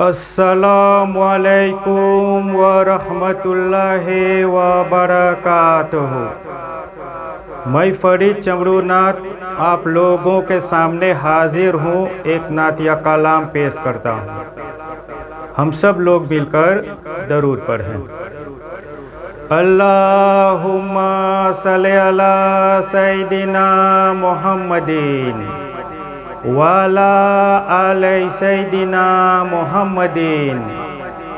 अस्सलामु अलैकुम वरहमतुल्लाहि वबरकातुहू। मैं फरीद चमरूनाथ आप लोगों के सामने हाजिर हूँ। एक नातिया कलाम पेश करता हूँ। हम सब लोग मिलकर दरूद पढ़ें। अल्लाहुम्मा सल्ली अला सय्यिदिना मुहम्मदिन वाला आले सय्यिदिना मुहम्मदिन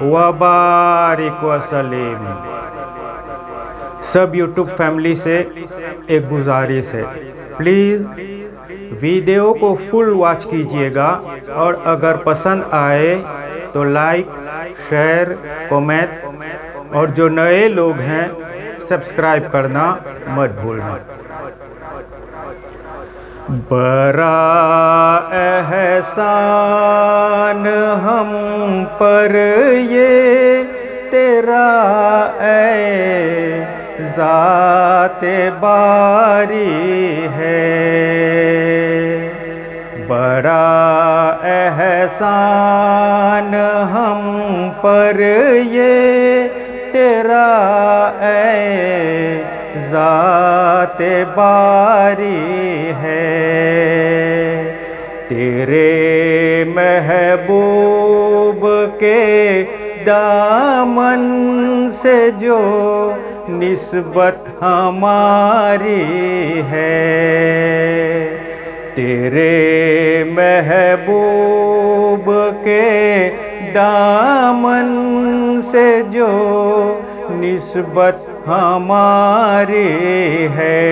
वबारिक वसल्लिम। सब यूट्यूब फैमिली से एक गुजारिश है, प्लीज़ वीडियो को फुल वॉच कीजिएगा और अगर पसंद आए तो लाइक, शेयर, कमेंट और जो नए लोग हैं सब्सक्राइब करना मत भूलना। बड़ा एहसान हम पर ये तेरा ऐ ज़ाते बारी है। बड़ा एहसान हम पर ये तेरा ऐ ज़ाते बारी है। तेरे महबूब के दामन से जो निस्बत हमारी है। तेरे महबूब के दामन से जो निस्बत हमारी है।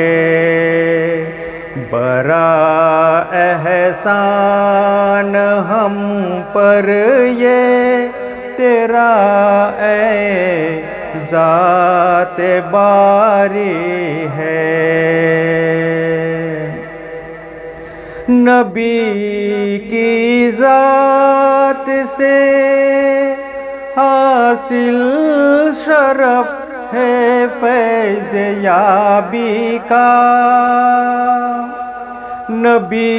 बड़ा एहसान हम पर ये तेरा ऐ ज़ाते बारी है। नबी की ज़ात से हासिल शरफ है फैज़ याबी का। नबी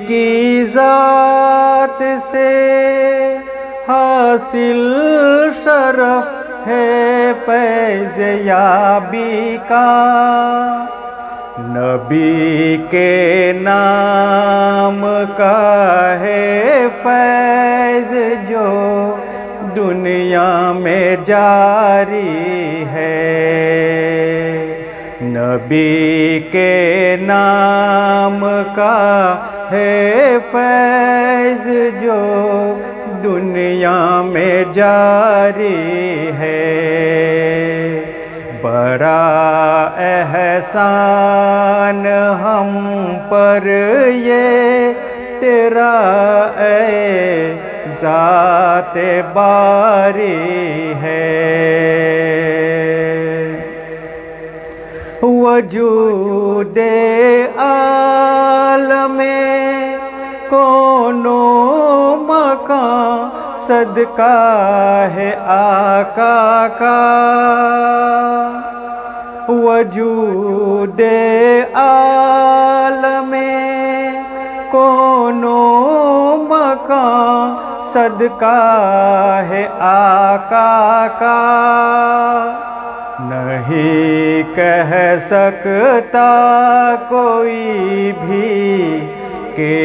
की ज़ात से हासिल शरफ है फैज़ याबी का। नबी के नाम का है फैज़ जो दुनिया में जारी है। नबी के नाम का है फैज़ जो दुनिया में जारी है। बड़ा एहसान हम पर ये तेरा ऐ ज़ाते बारी है। वजूदे आलमे कोनो मकान सदका है आका का। वजूदे आलमे कोनो मकान सदका है आका का। नहीं कह सकता कोई भी कि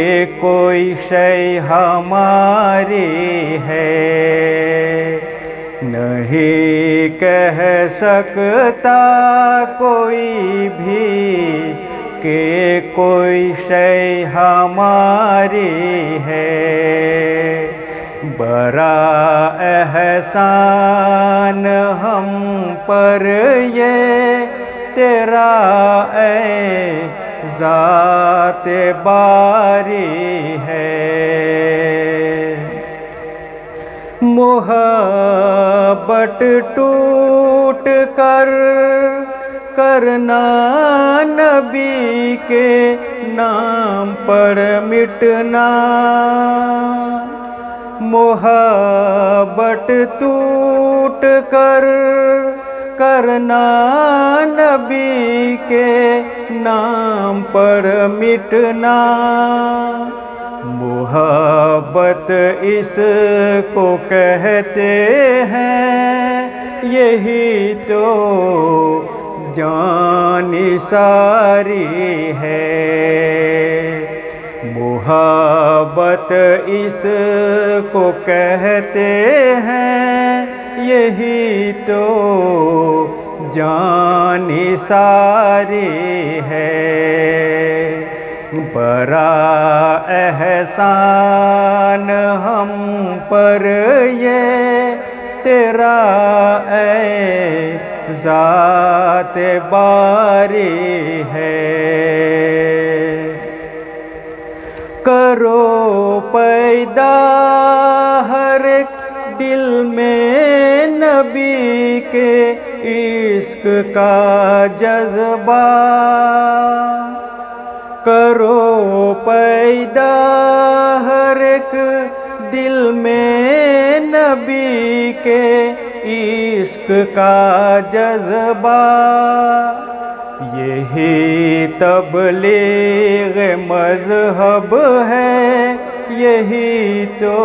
कोई शय हमारी है। नहीं कह सकता कोई भी कि कोई शय हमारी है। बड़ा एहसान हम पर ये तेरा ऐ ज़ाते बारी है। मोहब्बत टूट कर करना नबी के नाम पर मिटना। मोहब्बत टूट कर करना नबी के नाम पर मिटना। محبت اس کو کہتے ہیں، یہی تو جان ساری ہے۔ محبت اس کو کہتے ہیں، یہی تو جان ساری ہے۔ بڑا احسان ہم پر یہ تیرا اے ذات باری ہے۔ کرو پیدا ہر ایک دل میں نبی کے عشق کا جذبہ، کرو پیدا ہر ایک دل میں نبی کے عشق کا جذبہ۔ یہی تبلیغ مذہب ہے، یہی تو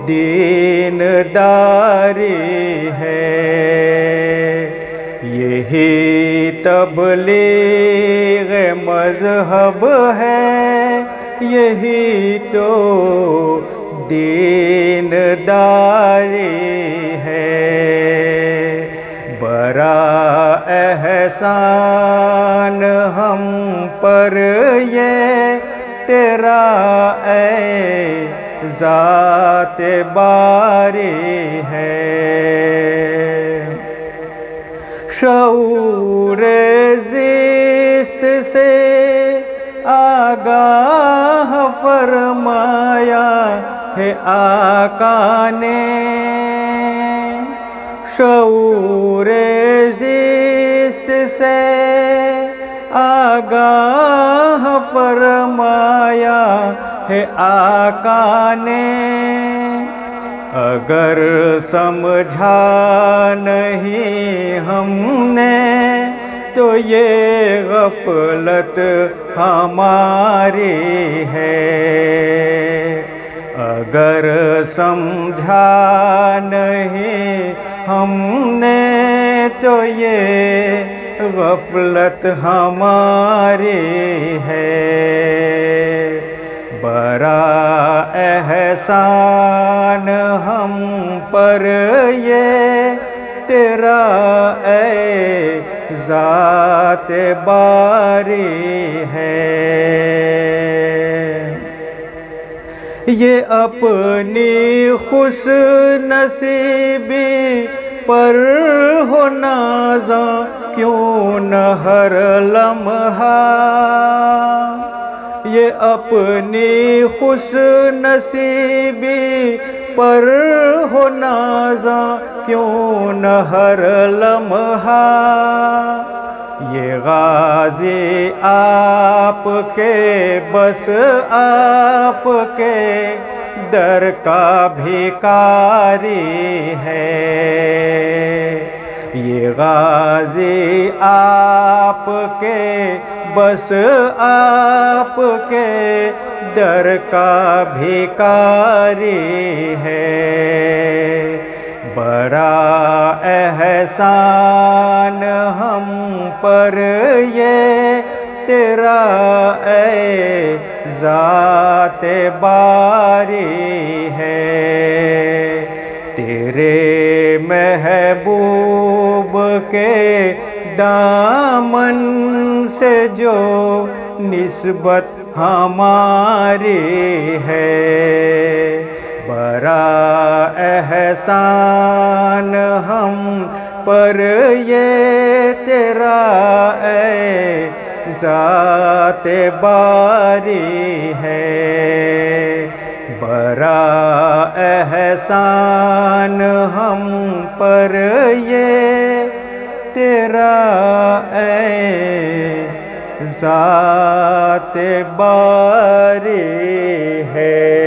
دین داری ہے۔ یہی تبلیغ مذہب ہے، یہی تو دین داری ہے۔ بڑا احسان ہم پر یہ تیرا اے ذات باری ہے۔ شعور زیست سے آگاہ فرمایا ہے آقا نے، شعور زیست سے آگاہ فرمایا ہے آقا نے۔ اگر سمجھا نہیں ہم نے تو یہ غفلت ہماری ہے۔ اگر سمجھا نہیں ہم نے تو یہ غفلت ہماری ہے۔ بڑا احسان ہم پر یہ تیرا اے ذات باری ہے۔ یہ اپنی خوش نصیبی پر ہو نازاں کیوں نہ ہر لمحہ، یہ اپنی خوش نصیبی پر ہو نازاں کیوں نہ ہر لمحہ۔ یہ غازی آپ کے بس آپ کے در کا بھکاری ہے۔ یہ غازی آپ کے بس آپ کے در کا بھکاری ہے۔ بڑا احسان ہم پر یہ تیرا اے ذات باری ہے۔ تیرے محبوب کے دامن سے جو نسبت ہماری ہے۔ بڑا احسان ہم پر یہ تیرا اے ذات باری ہے۔ بڑا احسان ہم پر یہ تیرا اے ذات باری ہے۔